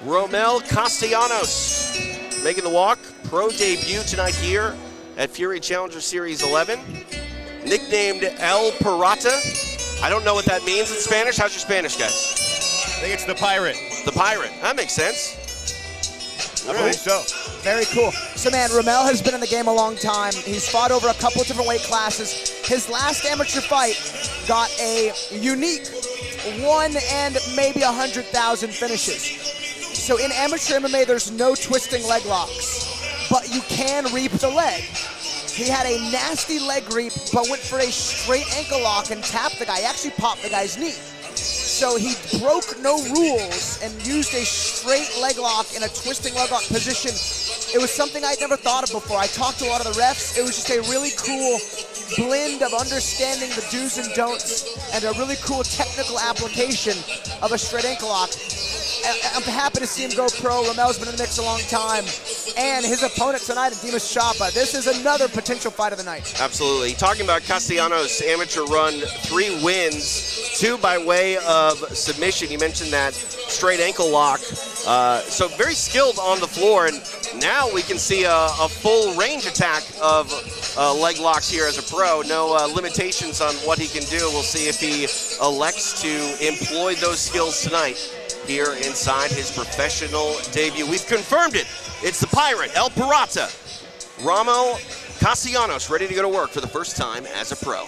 Romell Castellanos making the walk. Pro debut tonight here at Fury Challenger Series 11. Nicknamed El Pirata. I don't know what that means in Spanish. How's your Spanish, guys? I think it's the Pirate. The Pirate. That makes sense. I believe so. Very cool. So, man, Romell has been in the game a long time. He's fought over a couple of different weight classes. His last amateur fight got a unique 1 and maybe 100,000 finishes. So in amateur MMA, there's no twisting leg locks, but you can reap the leg. He had a nasty leg reap, but went for a straight ankle lock and tapped the guy. He actually popped the guy's knee. So he broke no rules and used a straight leg lock in a twisting leg lock position. It was something I'd never thought of before. I talked to a lot of the refs. It was just a really cool blend of understanding the do's and don'ts and a really cool technical application of a straight ankle lock. I'm happy to see him go pro. Romell's been in the mix a long time. And his opponent tonight is Dimas Chapas. This is another potential fight of the night. Absolutely. Talking about Castellanos' amateur run, 3 wins, 2 by way of submission. You mentioned that straight ankle lock. So very skilled on the floor. And now we can see a full range attack of leg locks here as a pro. No limitations on what he can do. We'll see if he elects to employ those skills tonight here inside his professional debut. We've confirmed it. It's the Pirate, El Pirata. Romell Castellanos ready to go to work for the first time as a pro.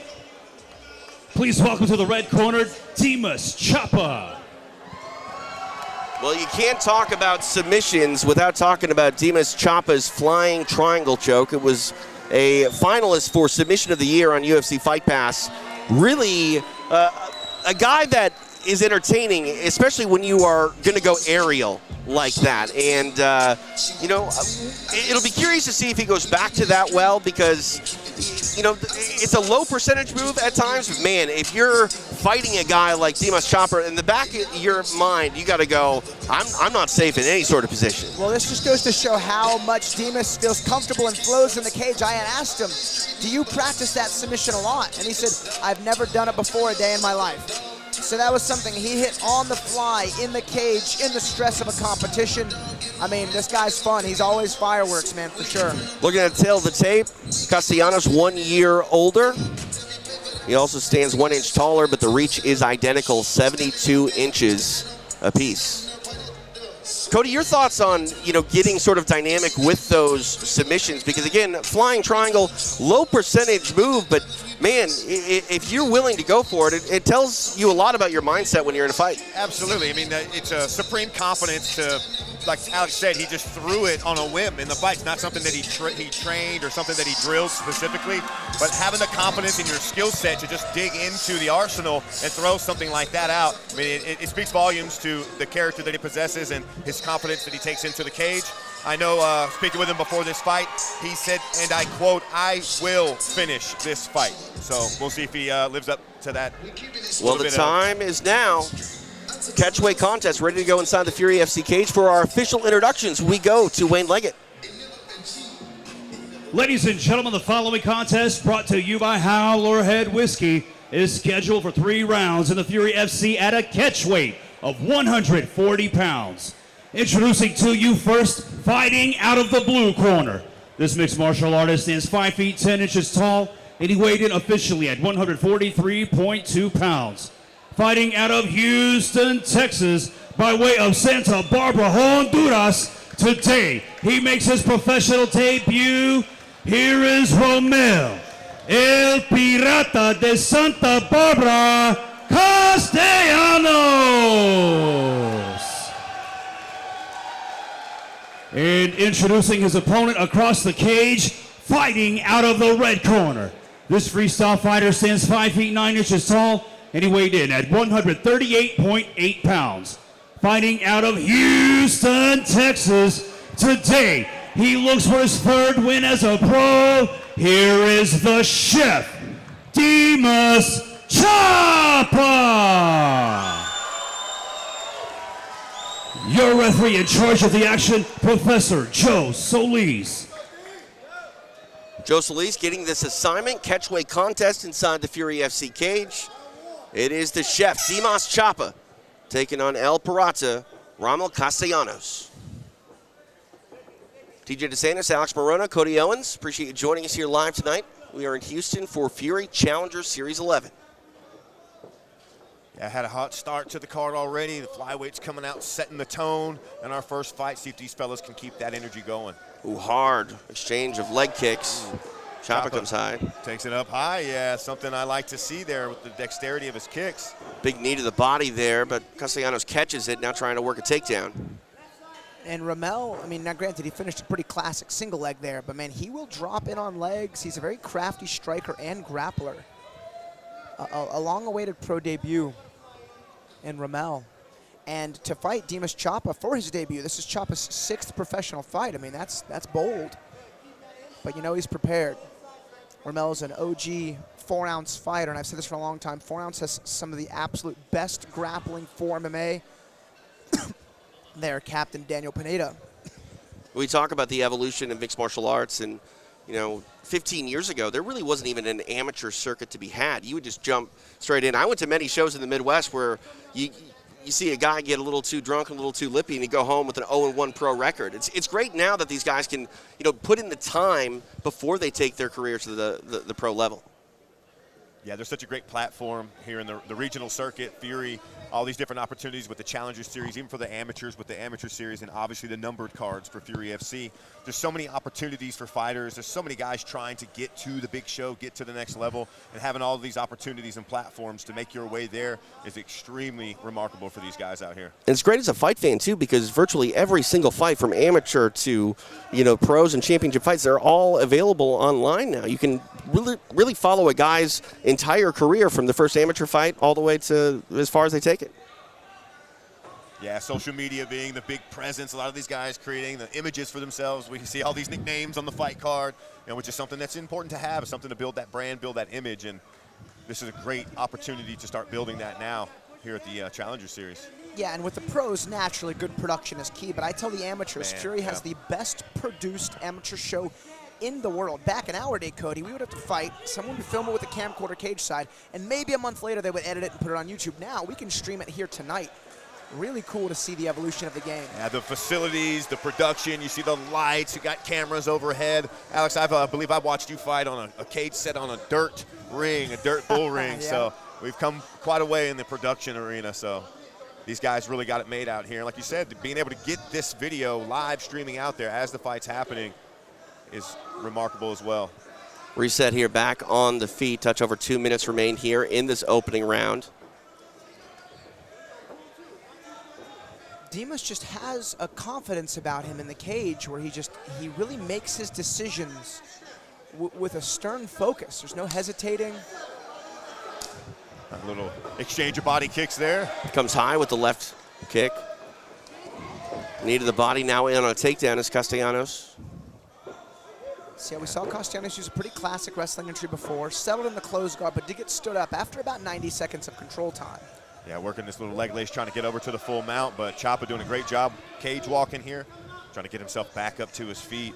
Please welcome to the red corner, Dimas Chapas. Well, you can't talk about submissions without talking about Dimas Chapas' flying triangle choke. It was a finalist for Submission of the Year on UFC Fight Pass. Really a guy that is entertaining, especially when you are going to go aerial like that. And, you know, it'll be curious to see if he goes back to that well because, you know, it's a low percentage move at times. But man, if you're fighting a guy like Dimas Chapas, in the back of your mind, you got to go, I'm not safe in any sort of position. Well, this just goes to show how much Dimas feels comfortable and flows in the cage. I had asked him, do you practice that submission a lot? And he said, I've never done it before a day in my life. So that was something he hit on the fly, in the cage, in the stress of a competition. I mean, this guy's fun. He's always fireworks, man, for sure. Looking at the tail of the tape, Castellanos 1 year older. He also stands 1 inch taller, but the reach is identical, 72 inches apiece. Cody, your thoughts on, you know, getting sort of dynamic with those submissions? Because again, flying triangle, low percentage move, but man, if you're willing to go for it, it tells you a lot about your mindset when you're in a fight. Absolutely. I mean, it's a supreme confidence to, like Alex said, he just threw it on a whim in the fight. It's not something that he trained or something that he drilled specifically, but having the confidence in your skill set to just dig into the arsenal and throw something like that out, I mean, it speaks volumes to the character that he possesses and his confidence that he takes into the cage. I know, speaking with him before this fight, he said, and I quote, I will finish this fight. So we'll see if he lives up to that. Well, the time is now. Catchweight contest ready to go inside the Fury FC cage. For our official introductions, we go to Wayne Leggett. Ladies and gentlemen, the following contest, brought to you by Howler Head Whiskey, is scheduled for 3 rounds in the Fury FC at a catchweight of 140 pounds. Introducing to you first, fighting out of the blue corner. This mixed martial artist stands 5 feet 10 inches tall, and he weighed in officially at 143.2 pounds. Fighting out of Houston, Texas, by way of Santa Barbara, Honduras, today he makes his professional debut. Here is Romell, El Pirata de Santa Barbara, Castellanos. And introducing his opponent across the cage, fighting out of the red corner. This freestyle fighter stands 5 feet 9 inches tall, and he weighed in at 138.8 pounds. Fighting out of Houston, Texas, today he looks for his 3rd win as a pro. Here is the chef, Dimas Chapas. Your referee in charge of the action, Professor Joe Solis. Joe Solis getting this assignment, catchweight contest inside the Fury FC cage. It is the chef, Dimas Chapas, taking on El Pirata, Romell Castellanos. TJ DeSantis, Alex Morona, Cody Owens, appreciate you joining us here live tonight. We are in Houston for Fury Challenger Series 11. Yeah, had a hot start to the card already. The flyweights coming out, setting the tone in our first fight. See if these fellas can keep that energy going. Ooh, hard exchange of leg kicks. Chapa comes high. Takes it up high, yeah. Something I like to see there with the dexterity of his kicks. Big knee to the body there, but Castellanos catches it, now trying to work a takedown. And Romell, I mean, now granted, he finished a pretty classic single leg there, but man, he will drop in on legs. He's a very crafty striker and grappler. A long-awaited pro debut in Romell. And to fight Dimas Chapa for his debut, this is Chapa's 6th professional fight. I mean, that's bold. But you know he's prepared. Romell's an OG 4-ounce fighter, and I've said this for a long time. 4-ounce has some of the absolute best grappling for MMA. There, Captain Daniel Pineda. We talk about the evolution of mixed martial arts, and 15 years ago, there really wasn't even an amateur circuit to be had. You would just jump straight in. I went to many shows in the Midwest where you see a guy get a little too drunk and a little too lippy, and you go home with an 0-1 pro record. It's great now that these guys can put in the time before they take their career to the pro level. Yeah, there's such a great platform here in the regional circuit, Fury, all these different opportunities with the Challenger Series, even for the amateurs with the Amateur Series, and obviously the numbered cards for Fury FC. There's so many opportunities for fighters. There's so many guys trying to get to the big show, get to the next level, and having all of these opportunities and platforms to make your way there is extremely remarkable for these guys out here. And it's great as a fight fan, too, because virtually every single fight from amateur to, pros and championship fights, they're all available online now. You can really follow a guy's entire career from the first amateur fight all the way to as far as they take it. Yeah, social media being the big presence. A lot of these guys creating the images for themselves. We can see all these nicknames on the fight card, which is something that's important to have, something to build that brand, build that image. And this is a great opportunity to start building that now here at the Challenger Series. Yeah, and with the pros, naturally, good production is key. But I tell the amateurs, Fury has the best produced amateur show in the world. Back in our day, Cody, we would have to fight. Someone would film it with a camcorder cage side, and maybe a month later they would edit it and put it on YouTube. Now we can stream it here tonight. Really cool to see the evolution of the game. Yeah, the facilities, the production, you see the lights, you got cameras overhead. Alex, I believe I watched you fight on a cage set on a dirt ring, a dirt bull ring. Yeah. So we've come quite a way in the production arena. So these guys really got it made out here. Like you said, being able to get this video live streaming out there as the fight's happening is remarkable as well. Reset here, back on the feet. Touch over 2 minutes remain here in this opening round. Dimas just has a confidence about him in the cage where he really makes his decisions with a stern focus. There's no hesitating. A little exchange of body kicks there. Comes high with the left kick. Knee to the body, now in on a takedown is Castellanos. See how we saw Castellanos use a pretty classic wrestling entry before, settled in the closed guard, but did get stood up after about 90 seconds of control time. Yeah, working this little leg lace, trying to get over to the full mount, but Chapa doing a great job cage walking here, trying to get himself back up to his feet.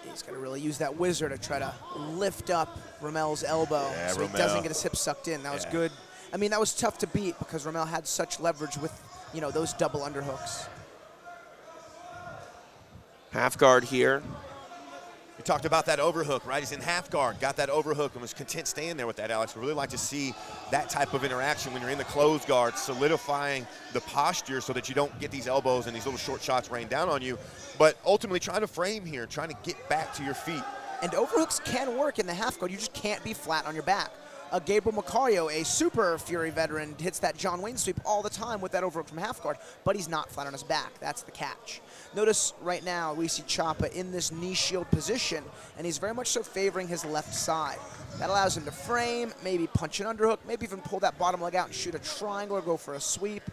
He's got to really use that whizzer to try to lift up Romell's elbow so he doesn't get his hip sucked in. That was good. I mean, that was tough to beat because Romell had such leverage with, those double underhooks. Half guard here. We talked about that overhook, right? He's in half guard, got that overhook, and was content staying there with that, Alex. We really like to see that type of interaction when you're in the closed guard, solidifying the posture so that you don't get these elbows and these little short shots rain down on you, but ultimately trying to frame here, trying to get back to your feet. And overhooks can work in the half guard. You just can't be flat on your back. Gabriel Macario, a super Fury veteran, hits that John Wayne sweep all the time with that overhook from half guard, but he's not flat on his back. That's the catch. Notice right now we see Chapa in this knee shield position, and he's very much so favoring his left side. That allows him to frame, maybe punch an underhook, maybe even pull that bottom leg out and shoot a triangle or go for a sweep.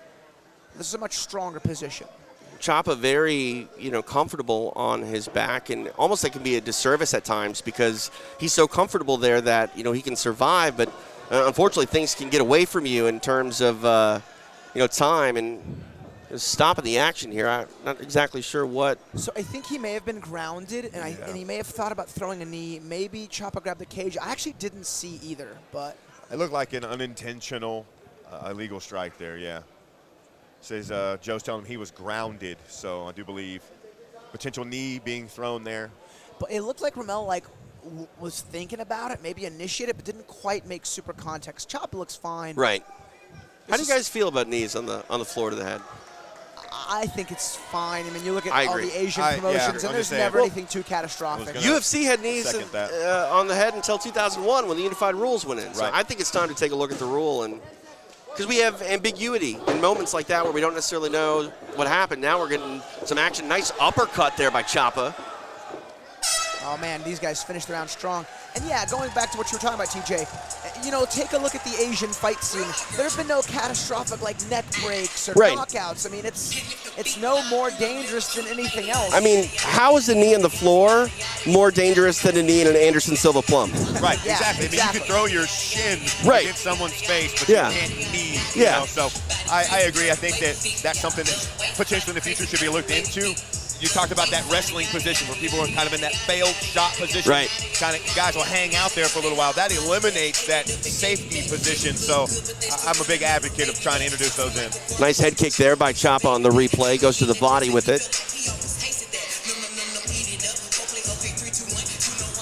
This is a much stronger position. Chapa very, comfortable on his back, and almost that can be a disservice at times because he's so comfortable there that, he can survive, but unfortunately things can get away from you in terms of, time and stopping the action here. I'm not exactly sure what. So I think he may have been grounded, and, and he may have thought about throwing a knee. Maybe Chapa grabbed the cage. I actually didn't see either, but. It looked like an unintentional illegal strike there, yeah. Says Joe's telling him he was grounded, so I do believe potential knee being thrown there. But it looked like Romell was thinking about it, maybe initiated, but didn't quite make super contact. Chapa looks fine. Right. How do you guys feel about knees on the floor to the head? I think it's fine. I mean, you look at I all agree. the Asian promotions, and there's never anything too catastrophic. UFC had knees on the head until 2001 when the unified rules went in. So I think it's time to take a look at the rule, and because we have ambiguity in moments like that where we don't necessarily know what happened. Now we're getting some action. Nice uppercut there by Chapa. Oh, man, these guys finished the round strong. And, yeah, going back to what you were talking about, TJ, you know, take a look at the Asian fight scene. There's been no catastrophic, like, neck breaks or knockouts. I mean, it's no more dangerous than anything else. I mean, how is a knee on the floor more dangerous than a knee in an Anderson Silva plum? Right, exactly. I mean, you can throw your shin against someone's face, but you can't knee. You know? So I agree. I think that's something that potentially in the future should be looked into. You talked about that wrestling position where people are kind of in that failed shot position. Right. Kind of guys will hang out there for a little while. That eliminates that safety position. So I'm a big advocate of trying to introduce those in. Nice head kick there by Chapa on the replay. Goes to the body with it.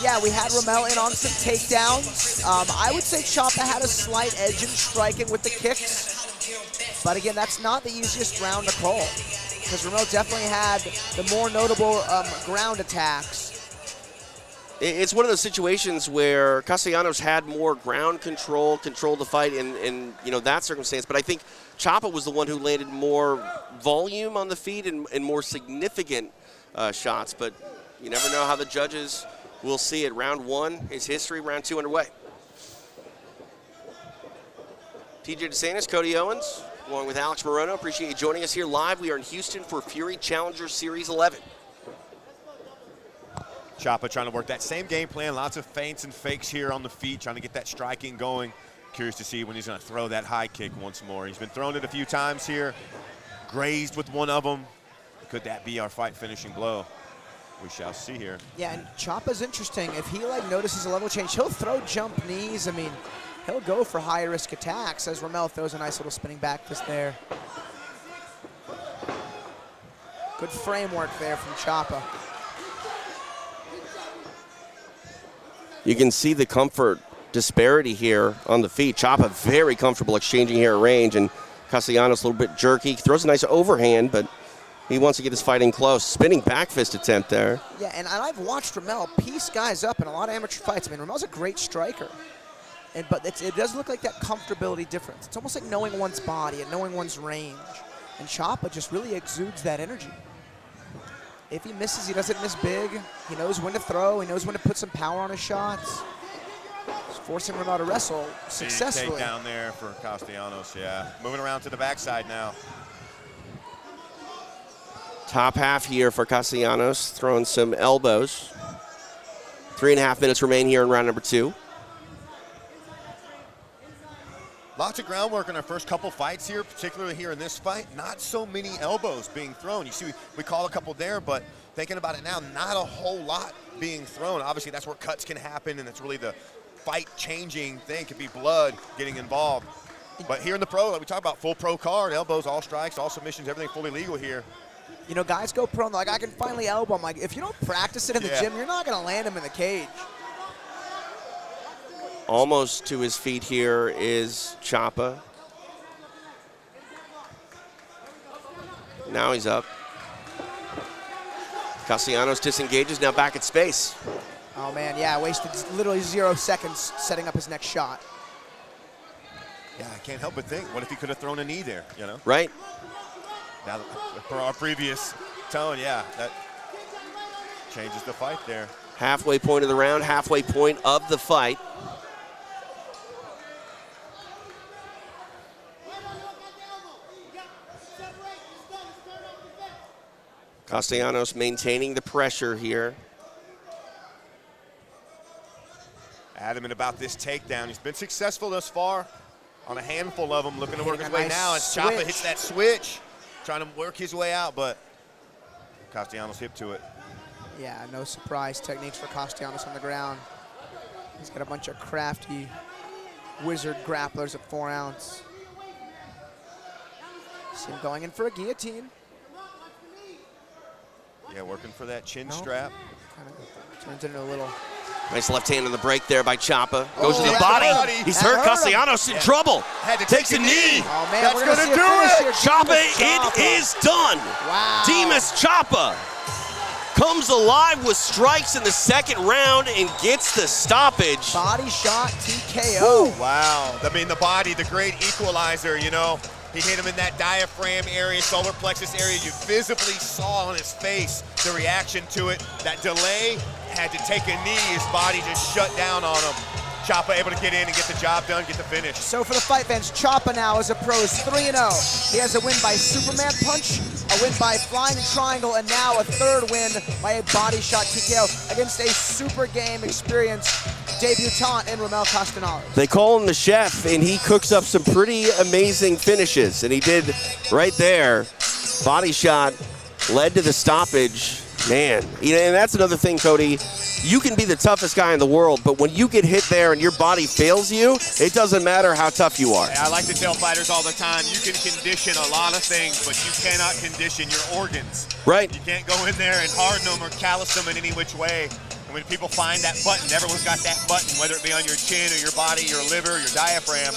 Yeah, we had Romell in on some takedowns. I would say Chapa had a slight edge in striking with the kicks. But again, that's not the easiest round to call, because Romell definitely had the more notable ground attacks. It's one of those situations where Castellanos had more ground control the fight in you know, that circumstance. But I think Chapa was the one who landed more volume on the feet and more significant shots. But you never know how the judges will see it. Round one is history. Round two underway. TJ DeSantis, Cody Owens, along with Alex Morono. Appreciate you joining us here live. We are in Houston for Fury Challenger Series 11. Chapa trying to work that same game plan. Lots of feints and fakes here on the feet, trying to get that striking going. Curious to see when he's going to throw that high kick once more. He's been thrown it a few times here. Grazed with one of them. Could that be our fight finishing blow? We shall see here. Yeah, and Chapa's interesting. If he notices a level change, he'll throw jump knees. I mean, he'll go for high-risk attacks as Romell throws a nice little spinning back fist there. Good framework there from Chapa. You can see the comfort disparity here on the feet. Chapa very comfortable exchanging here at range, and Castellanos a little bit jerky. Throws a nice overhand, but he wants to get his fight in close. Spinning back fist attempt there. Yeah, and I've watched Romell piece guys up in a lot of amateur fights. I mean, Romell's a great striker. But it does look like that comfortability difference. It's almost like knowing one's body and knowing one's range. And Chapa just really exudes that energy. If he misses, he doesn't miss big. He knows when to throw. He knows when to put some power on his shots. He's forcing Romell to wrestle successfully. Take down there for Castellanos, yeah. Moving around to the backside now. Top half here for Castellanos, throwing some elbows. 3.5 minutes remain here in round number two. Lots of groundwork in our first couple fights here, particularly here in this fight. Not so many elbows being thrown. You see, we call a couple there, but thinking about it now, not a whole lot being thrown. Obviously, that's where cuts can happen, and it's really the fight-changing thing. Could be blood getting involved. But here in the pro, like we talk about, full pro card, elbows, all strikes, all submissions, everything fully legal here. You know, guys go pro and they're like, I can finally elbow him. Like, if you don't practice it in the gym, you're not going to land him in the cage. Almost to his feet here is Chapa. Now he's up. Castellanos disengages, now back at space. Oh, man, yeah, wasted literally 0 seconds setting up his next shot. Yeah, I can't help but think, what if he could have thrown a knee there, you know? Right. Now, for our previous tone, yeah, that changes the fight there. Halfway point of the round, halfway point of the fight. Castellanos maintaining the pressure here. Adamant about this takedown. He's been successful thus far on a handful of them, looking to work his way now as Chapa hits that switch, trying to work his way out, but Castellanos hip to it. Yeah, no surprise techniques for Castellanos on the ground. He's got a bunch of crafty wizard grapplers at 4 ounce. See him going in for a guillotine. Yeah, working for that chin strap. Kind of turns into a little. Nice left hand on the break there by Chapa. Goes to the that body. hurt. He's That hurt. hurt him. Castellanos in trouble. Had to Takes take a a knee. Oh man, That's we're gonna gonna see a do finish it. here. Chapa, Dimas it is done. Wow. Dimas Chapa comes alive with strikes in the second round and gets the stoppage. Body shot TKO. Wow. I mean, the body, the great equalizer, you know. He hit him in that diaphragm area, solar plexus area. You visibly saw on his face the reaction to it. That delay, had to take a knee. His body just shut down on him. Chapa able to get in and get the job done, get the finish. So for the fight fans, Chapa now as a pro is 3-0. He has a win by Superman punch, a win by flying triangle, and now a third win by a body shot TKO against a super game experience debutant in Romell Castellanos. They call him the chef, and he cooks up some pretty amazing finishes, and he did right there. Body shot led to the stoppage. Man, you know, and that's another thing, Cody. You can be the toughest guy in the world, but when you get hit there and your body fails you, it doesn't matter how tough you are. I like to tell fighters all the time, you can condition a lot of things, but you cannot condition your organs. Right. You can't go in there and harden them or callous them in any which way. And when people find that button, everyone's got that button, whether it be on your chin or your body, your liver, your diaphragm.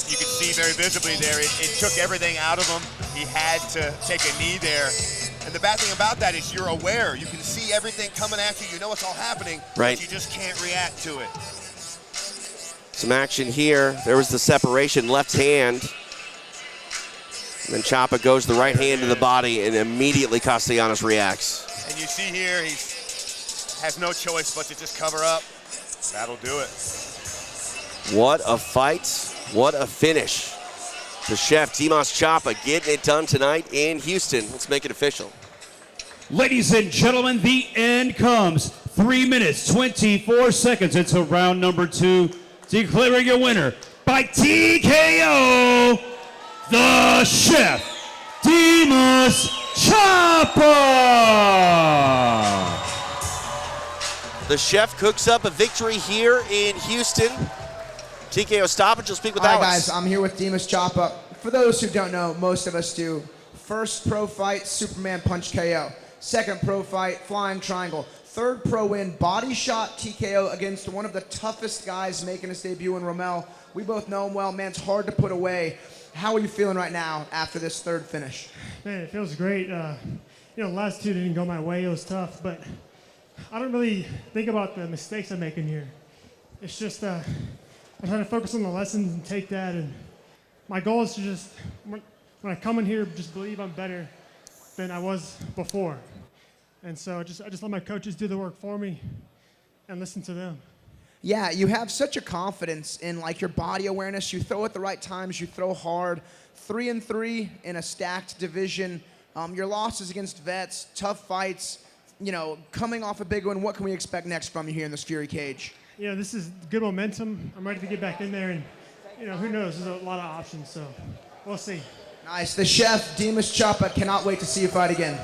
You can see very visibly there, it took everything out of him. He had to take a knee there. And the bad thing about that is you're aware. You can see everything coming at you. You know it's all happening, right. But you just can't react to it. Some action here. There was the separation, left hand. And then Chapa goes the right hand to the body, and immediately Castellanos reacts. And you see here, he has no choice but to just cover up. That'll do it. What a fight. What a finish. The chef, Dimas Chapa, getting it done tonight in Houston. Let's make it official. Ladies and gentlemen, the end comes. 3 minutes, 24 seconds into round number 2. Declaring your winner by TKO, the chef, Dimas Chapa. The chef cooks up a victory here in Houston. TKO stoppage. We'll speak with All right, Alex. guys, I'm here with Dimas Chapa. For those who don't know, most of us do. First pro fight, Superman punch KO. Second pro fight, flying triangle. Third pro win, body shot TKO against one of the toughest guys making his debut in Romell. We both know him well. Man's hard to put away. How are you feeling right now after this third finish? Man, it feels great. You know, the last two didn't go my way. It was tough, but I don't really think about the mistakes I'm making here. It's just I'm trying to focus on the lessons and take that. And my goal is to just, when I come in here, just believe I'm better than I was before. And so I just let my coaches do the work for me and listen to them. Yeah, you have such a confidence in like your body awareness. You throw at the right times. You throw hard. 3-3 in a stacked division. Your losses against vets, tough fights. You know, coming off a big one. What can we expect next from you here in this Fury cage? Yeah, this is good momentum. I'm ready to get back in there, and you know, who knows? There's a lot of options, so we'll see. Nice. The chef, Dimas Chapa, cannot wait to see you fight again.